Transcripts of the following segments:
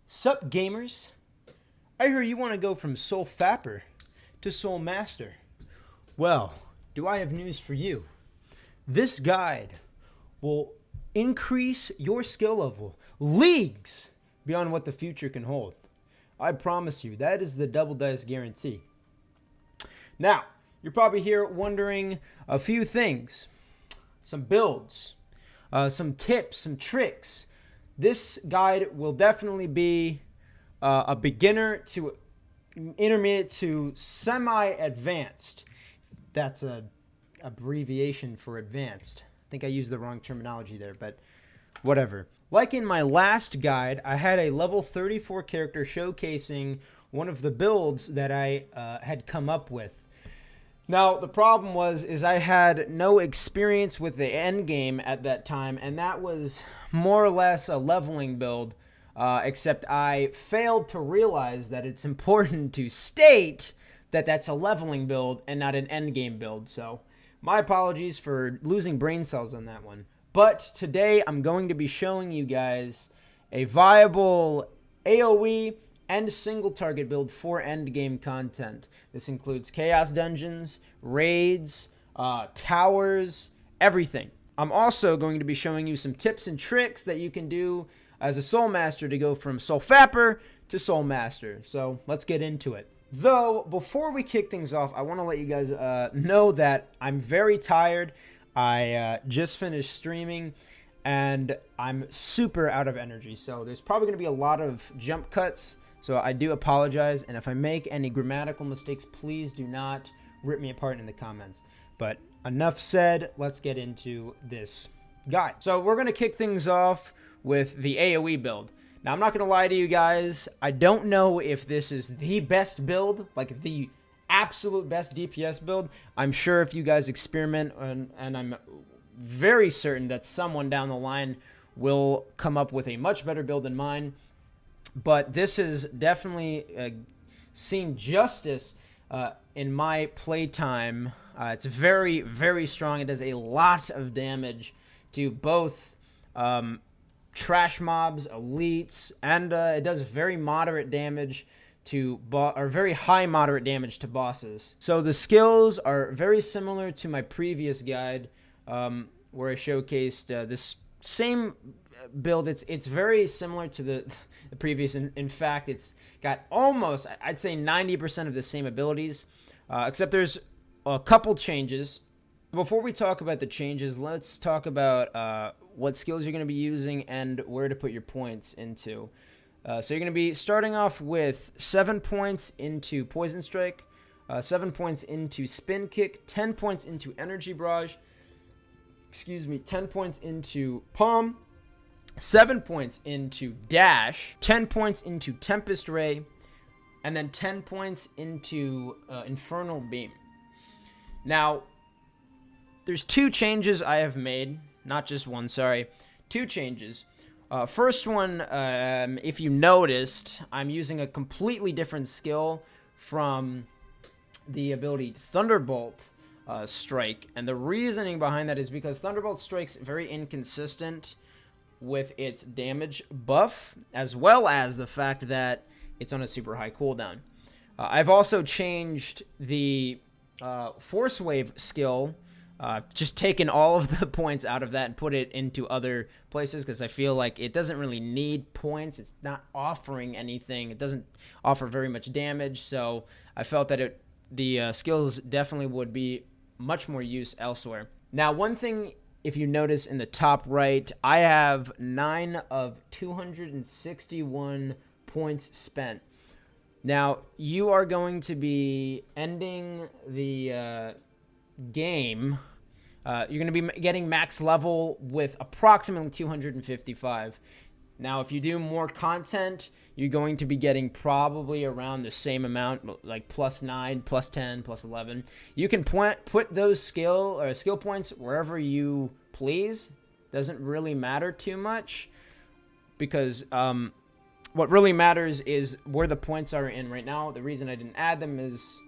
Sup gamers? I hear you want to go from Soul Fapper to Soul Master. Well, do I have news for you? This guide will increase your skill level leagues beyond what the future can hold. I promise you, that is the double dice guarantee. Now, you're probably here wondering a few things. Some builds, some tips, some tricks. This guide will definitely be a beginner to intermediate to semi-advanced. That's a abbreviation for advanced. I think I used the wrong terminology there, but whatever. Like in my last guide, I had a level 34 character showcasing one of the builds that I had come up with. Now, the problem is I had no experience with the end game at that time, and that was more or less a leveling build, except I failed to realize that it's important to state that that's a leveling build and not an end game build. So, my apologies for losing brain cells on that one. But today, I'm going to be showing you guys a viable AOE and single target build for end game content. This includes chaos dungeons, raids, towers, everything. I'm also going to be showing you some tips and tricks that you can do as a Soul Master to go from Soul Fapper to Soul Master. So let's get into it. Though, before we kick things off, I want to let you guys know that I'm very tired. I just finished streaming, and I'm super out of energy. So there's probably going to be a lot of jump cuts. So I do apologize, and if I make any grammatical mistakes, please do not rip me apart in the comments. But enough said, let's get into this guide. So we're going to kick things off with the AOE build. Now, I'm not going to lie to you guys. I don't know if this is the best build, like the absolute best DPS build. I'm sure if you guys experiment, and I'm very certain that someone down the line will come up with a much better build than mine. But this has definitely seen justice in my playtime. It's very, very strong. It does a lot of damage to both trash mobs, elites, and it does very moderate damage to very high moderate damage to bosses. So the skills are very similar to my previous guide, where I showcased this same build. It's very similar to the previous. In fact, it's got almost, I'd say 90% of the same abilities, except there's a couple changes. Before we talk about the changes, let's talk about what skills you're going to be using and where to put your points into. So you're going to be starting off with 7 points into Poison Strike, 7 points into Spin Kick, 10 points into Energy Barrage, 10 points into Palm, 7 points into Dash, 10 points into Tempest Ray, and then 10 points into Infernal Beam. Now, there's two changes I have made. Not just one, sorry. Two changes. First one, if you noticed, I'm using a completely different skill from the ability Thunderbolt Strike. And the reasoning behind that is because Thunderbolt Strike's very inconsistent with its damage buff, as well as the fact that it's on a super high cooldown. I've also changed the Force Wave skill, just taken all of the points out of that and put it into other places because I feel like it doesn't really need points. It's not offering anything. It doesn't offer very much damage, so I felt that the skills definitely would be much more use elsewhere. Now, one thing, if you notice in the top right, I have 9 of 261 points spent. Now, you are going to be ending the game. You're going to be getting max level with approximately 255. Now, if you do more content, you're going to be getting probably around the same amount, like plus 9, plus 10, plus 11. You can put those skill points wherever you please. Doesn't really matter too much because what really matters is where the points are in right now. The reason I didn't add them is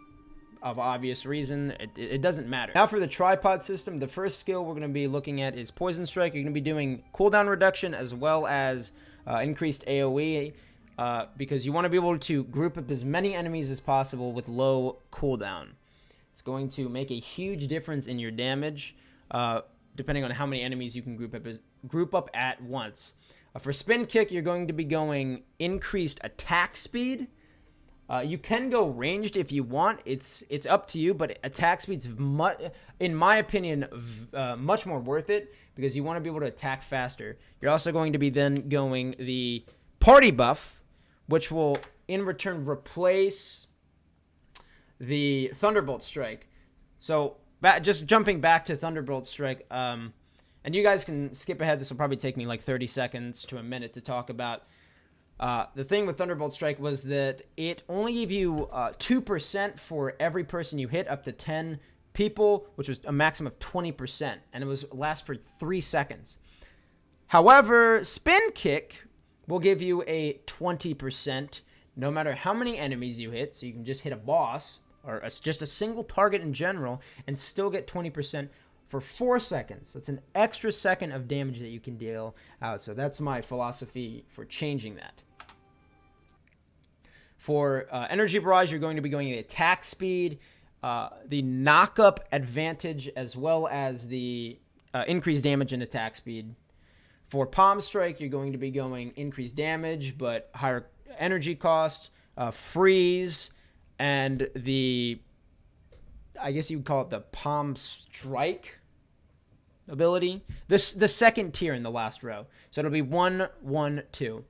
of obvious reason. It doesn't matter. Now for the tripod system, the first skill we're going to be looking at is Poison Strike. You're going to be doing cooldown reduction as well as increased AoE. because you want to be able to group up as many enemies as possible with low cooldown. It's going to make a huge difference in your damage, depending on how many enemies you can group up at once. For spin kick, you're going to be going increased attack speed. You can go ranged if you want. It's up to you, but attack speed's in my opinion much more worth it because you want to be able to attack faster. You're also going to be then going the party buff, which will in return replace the Thunderbolt Strike. So just jumping back to Thunderbolt Strike, and you guys can skip ahead. This will probably take me like 30 seconds to a minute to talk about. The thing with Thunderbolt Strike was that it only gave you 2% for every person you hit, up to 10 people, which was a maximum of 20%, and it was last for 3 seconds. However, Spin Kick will give you a 20% no matter how many enemies you hit, so you can just hit a boss or just a single target in general and still get 20% for 4 seconds. That's an extra second of damage that you can deal out. So that's my philosophy for changing that. For Energy Barrage, you're going to be going the attack speed, the knock-up advantage, as well as the increased damage and attack speed. For Palm Strike, you're going to be going increased damage, but higher energy cost, freeze, and the, I guess you would call it the Palm Strike ability. The second tier in the last row. So it'll be 1, 1, 2.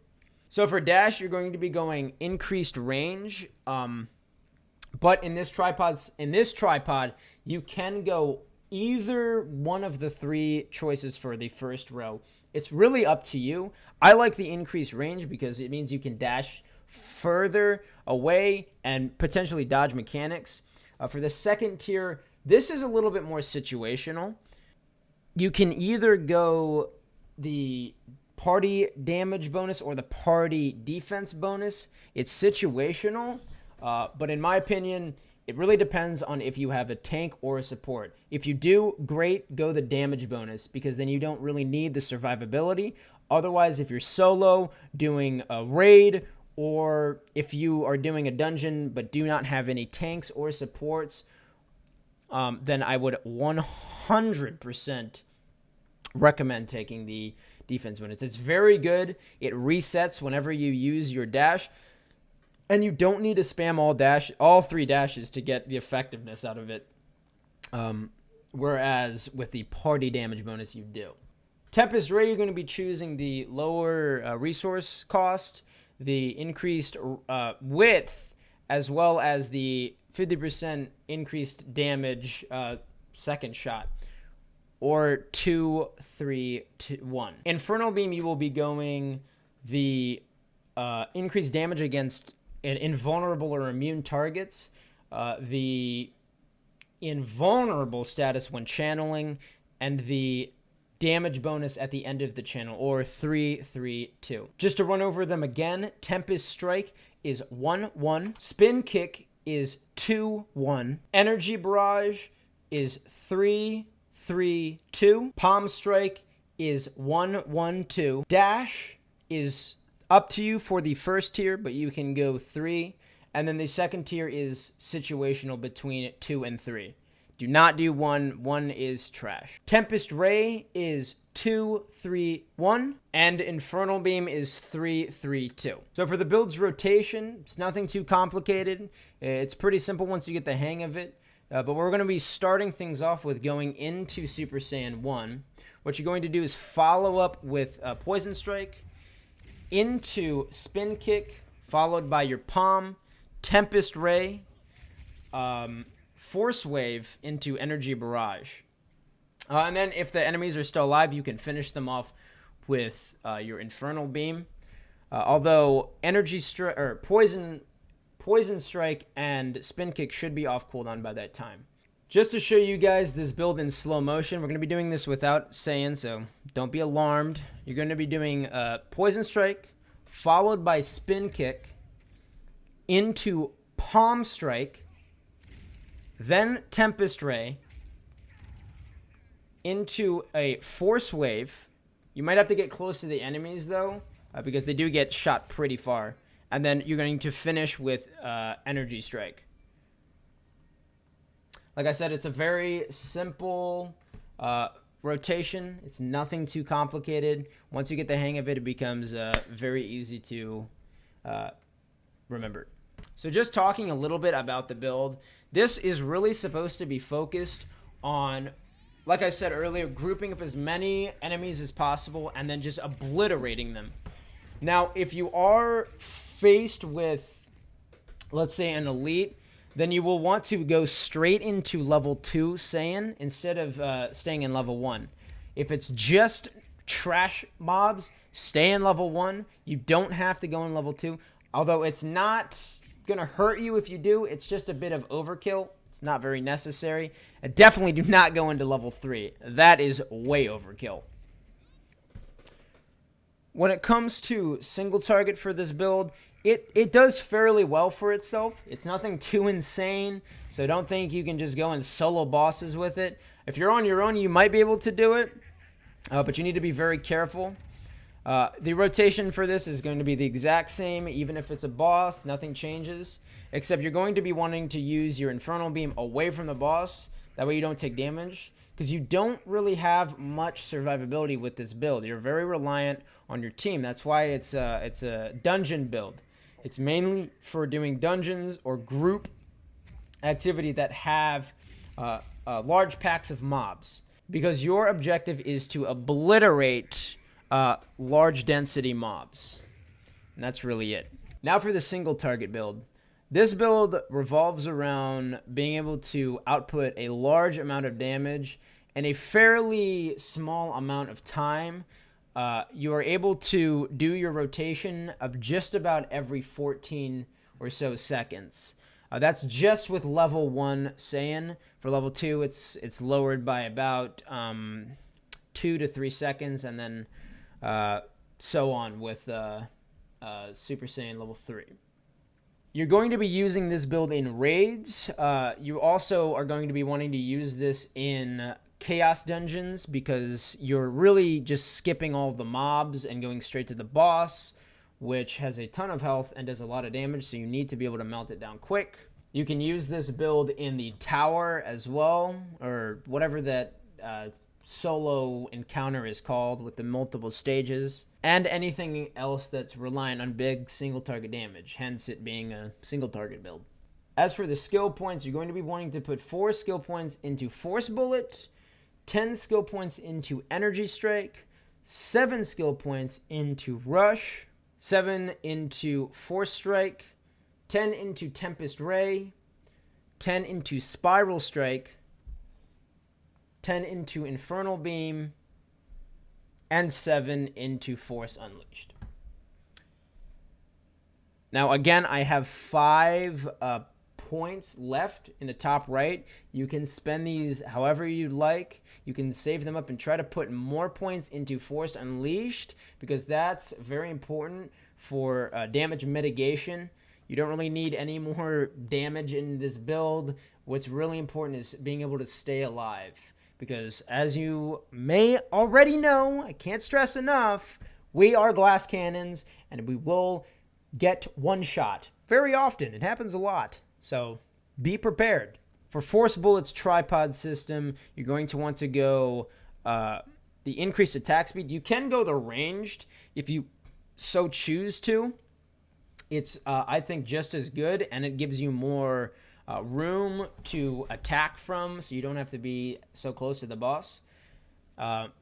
So for dash, you're going to be going increased range. But in this tripod, you can go either one of the 3 choices for the first row. It's really up to you. I like the increased range because it means you can dash further away and potentially dodge mechanics. For the second tier, this is a little bit more situational. You can either go the party damage bonus or the party defense bonus. It's situational, but in my opinion, it really depends on if you have a tank or a support. If you do, great, go the damage bonus because then you don't really need the survivability. Otherwise, if you're solo doing a raid, or if you are doing a dungeon but do not have any tanks or supports, then I would 100% recommend taking the defense bonus. It's very good. It resets whenever you use your dash, and you don't need to spam all 3 dashes to get the effectiveness out of it. Whereas with the party damage bonus, you do. Tempest Ray, you're going to be choosing the lower resource cost, the increased width, as well as the 50% increased damage second shot. Or 2, 3, 2, 1. Infernal Beam, you will be going the increased damage against invulnerable or immune targets, the invulnerable status when channeling, and the damage bonus at the end of the channel, or 3, 3, 2. Just to run over them again, Tempest Strike is 1, 1. Spin Kick is 2, 1. Energy Barrage is 3, 3, 2. Palm Strike is 1, 1, 2. Dash is up to you for the first tier, but you can go 3. And then the second tier is situational between 2 and 3. Do not do 1. 1 is trash. Tempest Ray is 2, 3, 1. And Infernal Beam is 3, 3, 2. So for the build's rotation, it's nothing too complicated. It's pretty simple once you get the hang of it. But we're going to be starting things off with going into Super Saiyan 1. What you're going to do is follow up with Poison Strike, into Spin Kick, followed by your Palm, Tempest Ray, Force Wave into Energy Barrage. And then if the enemies are still alive, you can finish them off with your Infernal Beam. Although Poison Strike and Spin Kick should be off cooldown by that time. Just to show you guys this build in slow motion, we're going to be doing this without Saiyan, so don't be alarmed. You're going to be doing Poison Strike, followed by Spin Kick, into Palm Strike, then Tempest Ray, into a Force Wave. You might have to get close to the enemies, though, because they do get shot pretty far. and then you're going to finish with Energy Strike. Like I said, it's a very simple rotation. It's nothing too complicated. Once you get the hang of it, it becomes very easy to remember. So just talking a little bit about the build, this is really supposed to be focused on, like I said earlier, grouping up as many enemies as possible and then just obliterating them. Now, if you are faced with, let's say, an elite, then you will want to go straight into level 2 Saiyan instead of staying in level 1. If it's just trash mobs, stay in level 1. You don't have to go in level 2. Although it's not going to hurt you if you do. It's just a bit of overkill. It's not very necessary. And definitely do not go into level 3. That is way overkill. When it comes to single target for this build, it does fairly well for itself. It's nothing too insane, so don't think you can just go and solo bosses with it. If you're on your own, you might be able to do it, but you need to be very careful. The rotation for this is going to be the exact same, even if it's a boss, nothing changes, except you're going to be wanting to use your Infernal Beam away from the boss. That way you don't take damage, because you don't really have much survivability with this build. You're very reliant on your team. That's why it's a dungeon build. It's mainly for doing dungeons or group activity that have large packs of mobs, because your objective is to obliterate large density mobs. And that's really it. Now for the single target build. This build revolves around being able to output a large amount of damage in a fairly small amount of time. You are able to do your rotation of just about every 14 or so seconds. That's just with level 1 Saiyan. For level 2, it's lowered by about 2 to 3 seconds, and then so on with Super Saiyan level 3. You're going to be using this build in raids. You also are going to be wanting to use this in chaos dungeons, because you're really just skipping all the mobs and going straight to the boss, which has a ton of health and does a lot of damage, so you need to be able to melt it down quick. You can use this build in the tower as well, or whatever that solo encounter is called with the multiple stages, and anything else that's reliant on big single target damage, hence it being a single target build. As for the skill points, you're going to be wanting to put 4 skill points into Force Bullet, 10 skill points into Energy Strike, 7 skill points into Rush, 7 into Force Strike, 10 into Tempest Ray, 10 into Spiral Strike, 10 into Infernal Beam, and 7 into Force Unleashed. Now again, I have 5 points left in the top right. You can spend these however you'd like. You can save them up and try to put more points into Force Unleashed, because that's very important for damage mitigation. You don't really need any more damage in this build. What's really important is being able to stay alive, because as you may already know, I can't stress enough, we are glass cannons and we will get one shot very often. It happens a lot. So be prepared. For Force Bullet's tripod system, you're going to want to go the increased attack speed. You can go the ranged if you so choose to. It's, I think, just as good, and it gives you more room to attack from, so you don't have to be so close to the boss.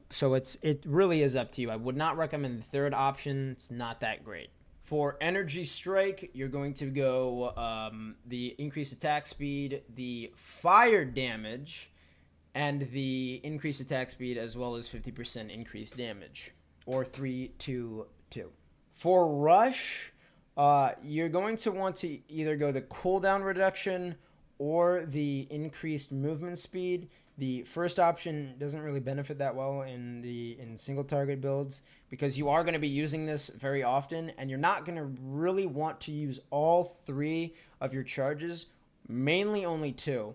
So it really is up to you. I would not recommend the third option. It's not that great. For Energy Strike, you're going to go the increased attack speed, the fire damage, and the increased attack speed, as well as 50% increased damage, or 3-2-2. For Rush, you're going to want to either go the cooldown reduction or the increased movement speed. The first option doesn't really benefit that well in single target builds, because you are going to be using this very often, and you're not going to really want to use all 3 of your charges, mainly only 2.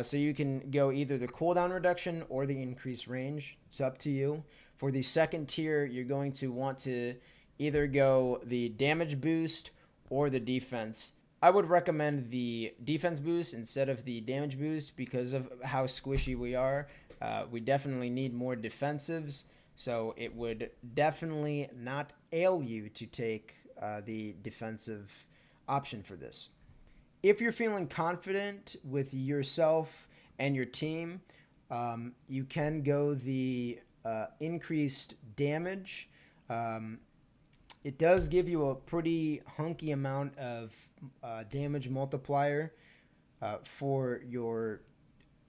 So you can go either the cooldown reduction or the increased range. It's up to you. For the second tier, you're going to want to either go the damage boost or the defense. I would recommend the defense boost instead of the damage boost because of how squishy we are. We definitely need more defensives, so it would definitely not ail you to take the defensive option for this. If you're feeling confident with yourself and your team, you can go the increased damage. It does give you a pretty hunky amount of damage multiplier for your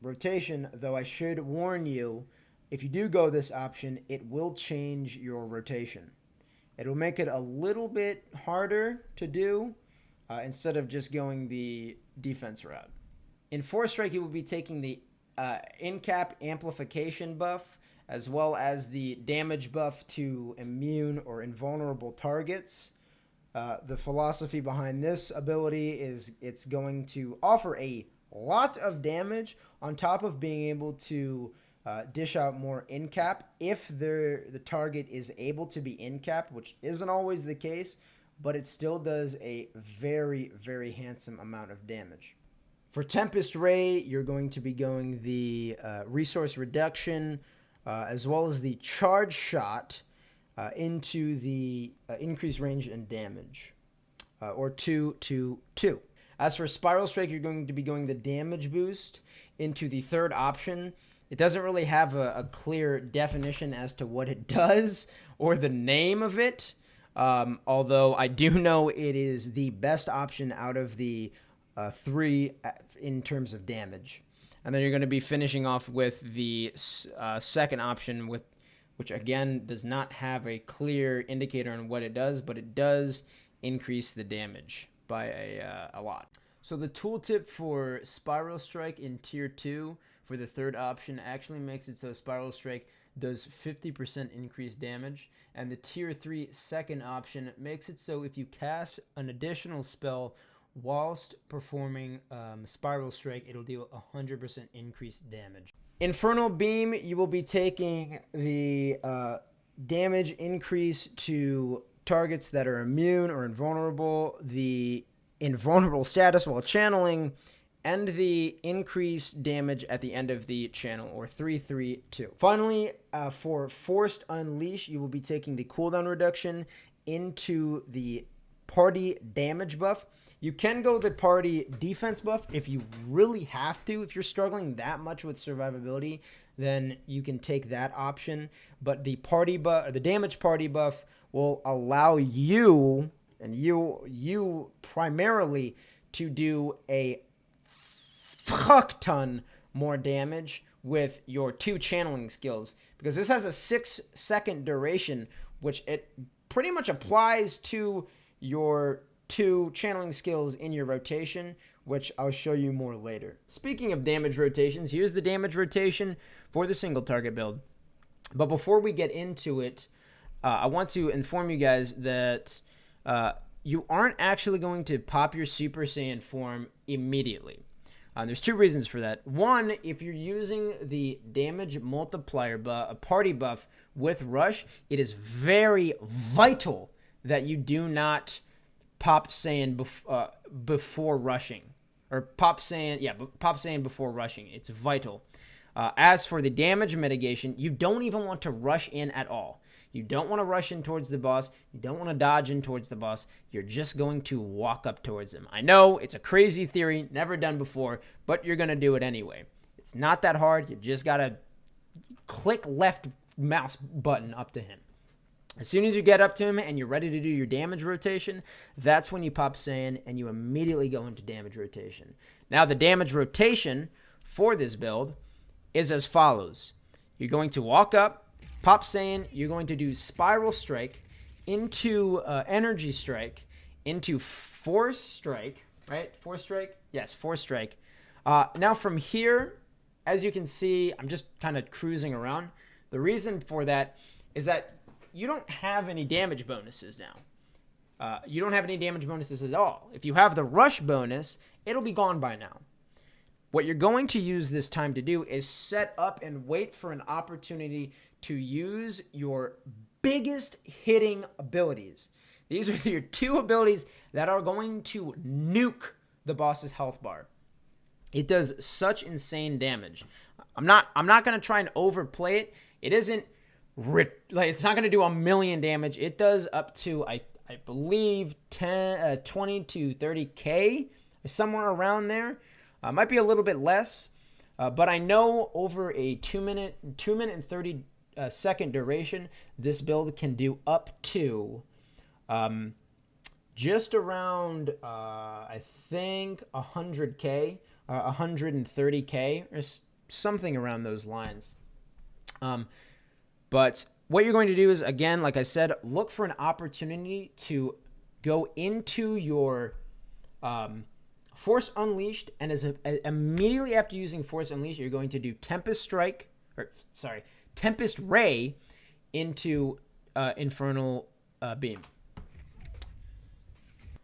rotation, though I should warn you, if you do go this option, it will change your rotation. It'll make it a little bit harder to do instead of just going the defense route. In 4 strike, you will be taking the in-cap amplification buff, as well as the damage buff to immune or invulnerable targets. The philosophy behind this ability is it's going to offer a lot of damage on top of being able to dish out more in-cap if the target is able to be in-capped, which isn't always the case, but it still does a very, very handsome amount of damage. For Tempest Ray, you're going to be going the resource reduction as well as the charge shot into the increased range and damage, or 2-2-2. As for Spiral Strike, you're going to be going the damage boost into the third option. It doesn't really have a clear definition as to what it does or the name of it, although I do know it is the best option out of the 3 in terms of damage. And then you're going to be finishing off with the second option, which again does not have a clear indicator on what it does, but it does increase the damage by a lot. So the tooltip for Spiral Strike in Tier 2 for the third option actually makes it so Spiral Strike does 50% increased damage, and the Tier 3 second option makes it so if you cast an additional spell whilst performing Spiral Strike, it'll deal 100% increased damage. Infernal Beam, you will be taking the damage increase to targets that are immune or invulnerable, the invulnerable status while channeling, and the increased damage at the end of the channel, or 3-3-2. Finally, for Forced Unleash, you will be taking the cooldown reduction into the party damage buff. You can go the party defense buff if you really have to. If you're struggling that much with survivability, then you can take that option. But the party buff, the damage party buff, will allow you, and you primarily, to do a fuck ton more damage with your 2 channeling skills, because this has a 6-second duration, which it pretty much applies to your 2 channeling skills in your rotation, which I'll show you more later. Speaking of damage rotations, here's the damage rotation for the single target build. But before we get into it, I want to inform you guys that you aren't actually going to pop your Super Saiyan form immediately. There's 2 reasons for that. One, if you're using the damage multiplier party buff with Rush, it is very vital that you do not pop Saiyan before rushing. Or pop Saiyan before rushing. It's vital. As for the damage mitigation, you don't even want to rush in at all. You don't want to rush in towards the boss. You don't want to dodge in towards the boss. You're just going to walk up towards him. I know it's a crazy theory, never done before, but you're going to do it anyway. It's not that hard. You just got to click left mouse button up to him. As soon as you get up to him and you're ready to do your damage rotation, that's when you pop Saiyan and you immediately go into damage rotation. Now, the damage rotation for this build is as follows. You're going to walk up, pop Saiyan, you're going to do Spiral Strike into Energy Strike, into Force Strike, right? Force Strike? Yes, Force Strike. Now from here, as you can see, I'm just kind of cruising around. The reason for that is that you don't have any damage bonuses now. You don't have any damage bonuses at all. If you have the Rush bonus, it'll be gone by now. What you're going to use this time to do is set up and wait for an opportunity to use your biggest hitting abilities. These are your 2 abilities that are going to nuke the boss's health bar. It does such insane damage. I'm not going to try and overplay it. It isn't it's not going to do a million damage. It does up to I believe 20 to 30k, somewhere around there. Might be a little bit less, but I know over a 2 minute and 30 second duration, this build can do up to just around I think 100k, 130k, or something around those lines. But what you're going to do is, again, like I said, look for an opportunity to go into your Force Unleashed, and immediately after using Force Unleashed, you're going to do Tempest Ray into Infernal Beam.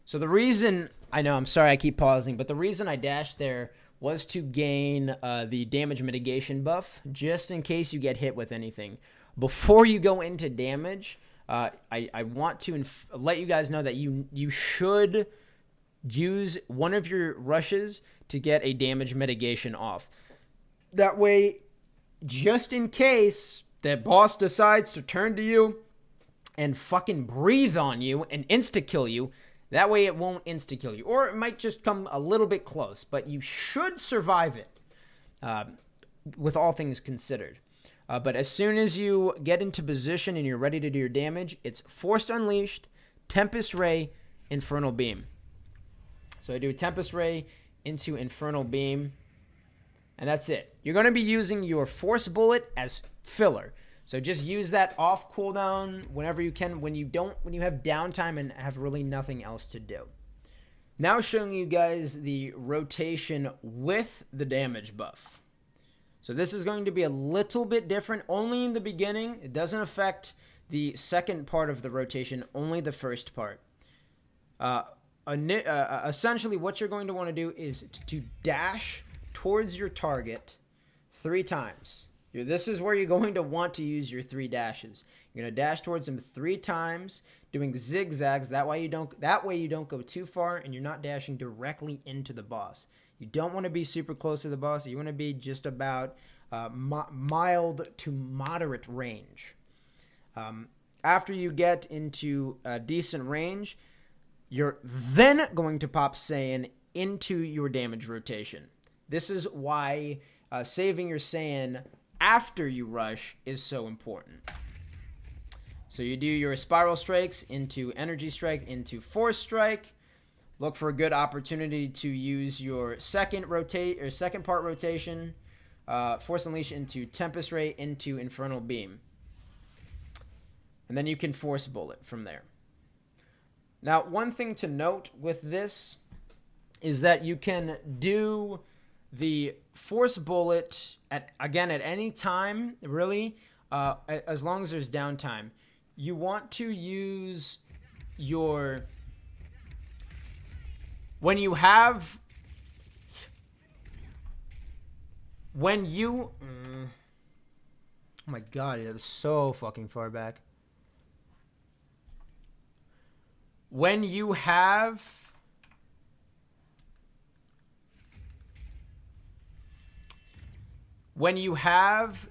So the reason, I know, I'm sorry I keep pausing, but the reason I dashed there was to gain the damage mitigation buff, just in case you get hit with anything. Before you go into damage, I want to let you guys know that you should use one of your rushes to get a damage mitigation off. That way, just in case the boss decides to turn to you and fucking breathe on you and insta-kill you, that way it won't insta-kill you. Or it might just come a little bit close, but you should survive it, with all things considered. But as soon as you get into position and you're ready to do your damage, it's Forced Unleashed, Tempest Ray, Infernal Beam. So I do a Tempest Ray into Infernal Beam, and that's it. You're going to be using your Force Bullet as filler. So just use that off cooldown whenever you can, when you have downtime and have really nothing else to do. Now showing you guys the rotation with the damage buff. So this is going to be a little bit different, only in the beginning. It doesn't affect the second part of the rotation, only the first part. Essentially, what you're going to want to do is to dash towards your target 3 times. This is where you're going to want to use your 3 dashes. You're going to dash towards them 3 times, doing zigzags. That way you don't go too far, and you're not dashing directly into the boss. You don't want to be super close to the boss. You want to be just about mild to moderate range. After you get into a decent range, you're then going to pop Saiyan into your damage rotation. This is why saving your Saiyan after you rush is so important. So you do your Spiral Strikes into Energy Strike into Force Strike. Look for a good opportunity to use your second part rotation, Force Unleash into Tempest Ray into Infernal Beam. And then you can Force Bullet from there. Now, one thing to note with this is that you can do the Force Bullet at any time, really, as long as there's downtime. You want to use your... oh my god, it was so fucking far back. When you have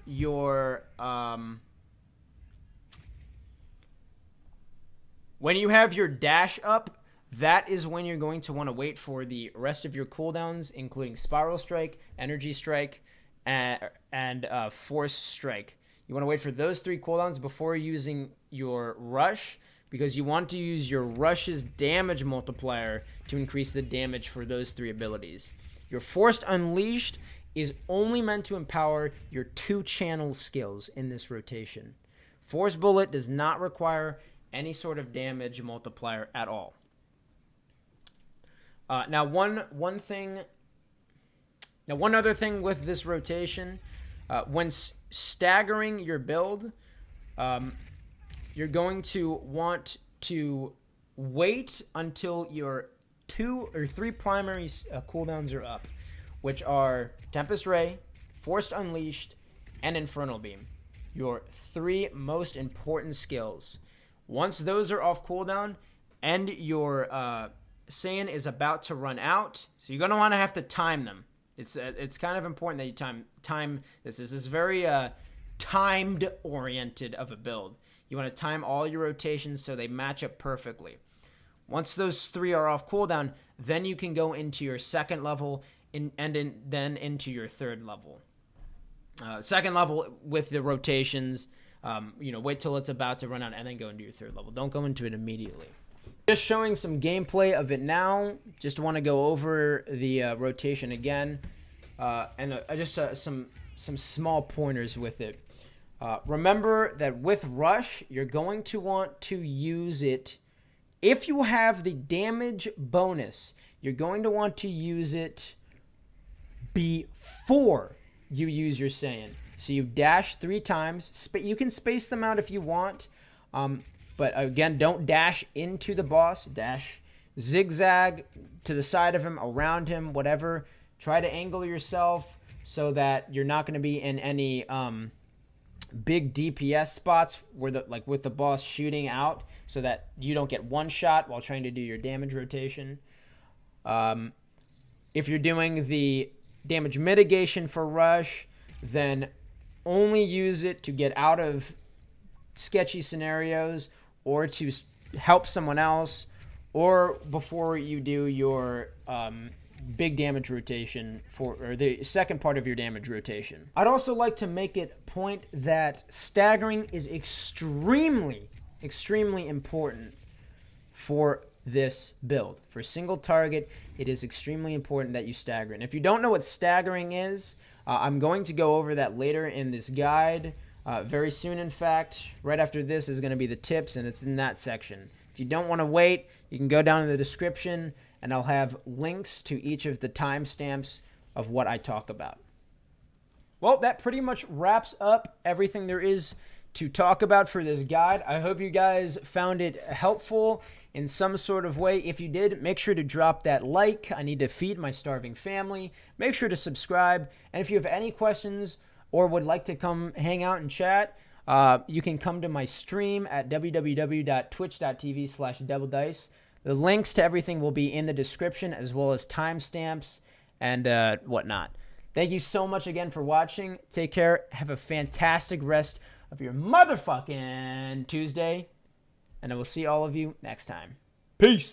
your dash up, that is when you're going to want to wait for the rest of your cooldowns, including Spiral Strike, Energy Strike, and Force Strike. You want to wait for those 3 cooldowns before using your Rush, because you want to use your Rush's damage multiplier to increase the damage for those 3 abilities. Your Forced Unleashed is only meant to empower your 2-channel skills in this rotation. Force Bullet does not require any sort of damage multiplier at all. Now, one other thing with this rotation, when staggering your build, you're going to want to wait until your 2 or 3 primary cooldowns are up, which are Tempest Ray, Forced Unleashed, and Infernal Beam. Your 3 most important skills. Once those are off cooldown, and your sand is about to run out. So you're gonna want to have to time them. It's kind of important that you time this. This is very timed oriented of a build. You want to time all your rotations so they match up perfectly. Once those 3 are off cooldown, then you can go into your second level then into your third level. Second level with the rotations, wait till it's about to run out and then go into your third level. Don't go into it immediately. Just showing some gameplay of it now. Just want to go over the rotation again, and just some small pointers with it. Remember that with Rush, you're going to want to use it. If you have the damage bonus, you're going to want to use it before you use your Saiyan. So you dash 3 times. You can space them out if you want. But again, don't dash into the boss. Dash zigzag to the side of him, around him, whatever. Try to angle yourself so that you're not going to be in any big DPS spots where with the boss shooting out, so that you don't get one shot while trying to do your damage rotation. If you're doing the damage mitigation for Rush, then only use it to get out of sketchy scenarios or to help someone else, or before you do your big damage rotation or the second part of your damage rotation. I'd also like to make it point that staggering is extremely important for this build. For single target, it is extremely important that you stagger. And if you don't know what staggering is, I'm going to go over that later in this guide. Very soon, in fact. Right after this is going to be the tips, and it's in that section. If you don't want to wait, you can go down in the description, and I'll have links to each of the timestamps of what I talk about. Well, that pretty much wraps up everything there is to talk about for this guide. I hope you guys found it helpful in some sort of way. If you did, make sure to drop that like. I need to feed my starving family. Make sure to subscribe. And if you have any questions or would like to come hang out and chat, you can come to my stream at www.twitch.tv/doubledice. The links to everything will be in the description, as well as timestamps and whatnot. Thank you so much again for watching. Take care. Have a fantastic rest of your motherfucking Tuesday. And I will see all of you next time. Peace.